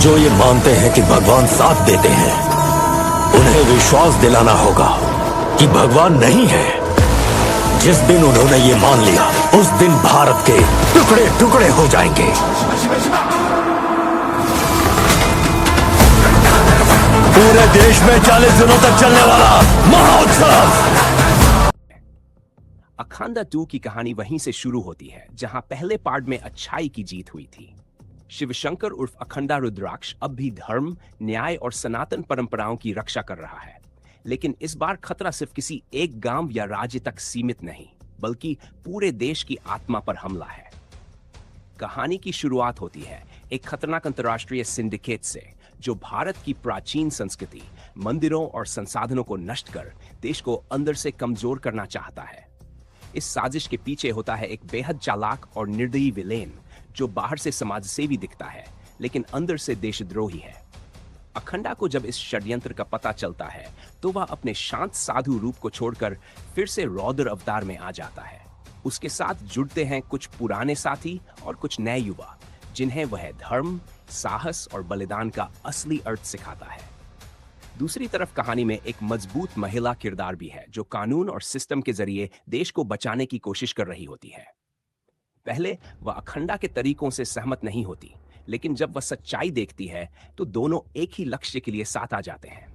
जो ये मानते हैं कि भगवान साथ देते हैं, उन्हें विश्वास दिलाना होगा कि भगवान नहीं है। जिस दिन उन्होंने ये मान लिया, उस दिन भारत के टुकड़े टुकड़े हो जाएंगे। पूरे देश में 40 दिनों तक चलने वाला महोत्सव। अखंडा 2 की कहानी वहीं से शुरू होती है जहां पहले पार्ट में अच्छाई की जीत हुई थी। शिवशंकर उर्फ अखंडा रुद्राक्ष अब भी धर्म, न्याय और सनातन परंपराओं की रक्षा कर रहा है। लेकिन इस बार खतरा सिर्फ किसी एक गांव या राज्य तक सीमित नहीं, बल्कि पूरे देश की आत्मा पर हमला है। कहानी की शुरुआत होती है एक खतरनाक अंतर्राष्ट्रीय सिंडिकेट से, जो भारत की प्राचीन संस्कृति, मंदिरों और संसाधनों को नष्ट कर देश को अंदर से कमजोर करना चाहता है। इस साजिश के पीछे होता है एक बेहद चालाक और निर्दयी विलेन, जो बाहर से समाजसेवी दिखता है लेकिन अंदर से देशद्रोही है। अखंडा को जब इस षड्यंत्र का पता चलता है तो वह अपने शांत साधु रूप को छोड़कर फिर से रौद्र अवतार में आ जाता है। उसके साथ जुड़ते हैं कुछ पुराने साथी और कुछ नए युवा, जिन्हें वह धर्म, साहस और बलिदान का असली अर्थ सिखाता है। दूसरी तरफ कहानी में एक मजबूत महिला किरदार भी है, जो कानून और सिस्टम के जरिए देश को बचाने की कोशिश कर रही होती है। पहले वह अखंडा के तरीकों से सहमत नहीं होती, लेकिन जब वह सच्चाई देखती है तो दोनों एक ही लक्ष्य के लिए साथ आ जाते हैं।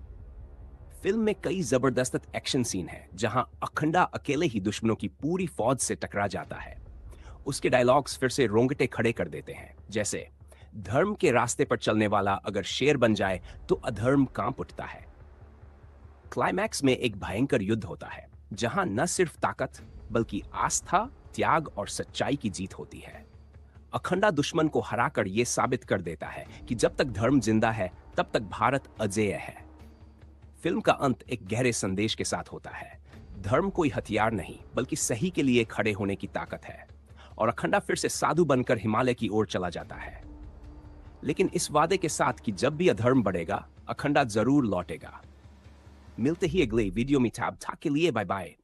फिल्म में कई जबरदस्त एक्शन सीन हैं, जहां अखंडा अकेले ही दुश्मनों की पूरी फौज से टकरा जाता है। उसके डायलॉग्स फिर से रोंगटे खड़े कर देते हैं, जैसे धर्म के रास्ते पर चलने वाला अगर शेर बन जाए तो अधर्म कांप उठता है। क्लाइमैक्स में एक भयंकर युद्ध होता है, जहां न सिर्फ ताकत बल्कि आस्था, त्याग और सच्चाई की जीत होती है। अखंडा दुश्मन को हराकर यह साबित कर देता है कि जब तक धर्म जिंदा है तब तक भारत अजेय है। फिल्म का अंत एक गहरे संदेश के साथ होता है। धर्म कोई हथियार नहीं, बल्कि सही के लिए खड़े होने की ताकत है। और अखंडा फिर से साधु बनकर हिमालय की ओर चला जाता है, लेकिन इस वादे के साथ कि जब भी अधर्म बढ़ेगा, अखंडा जरूर लौटेगा। मिलते ही अगले वीडियो में, तब तक के लिए बाय बाय।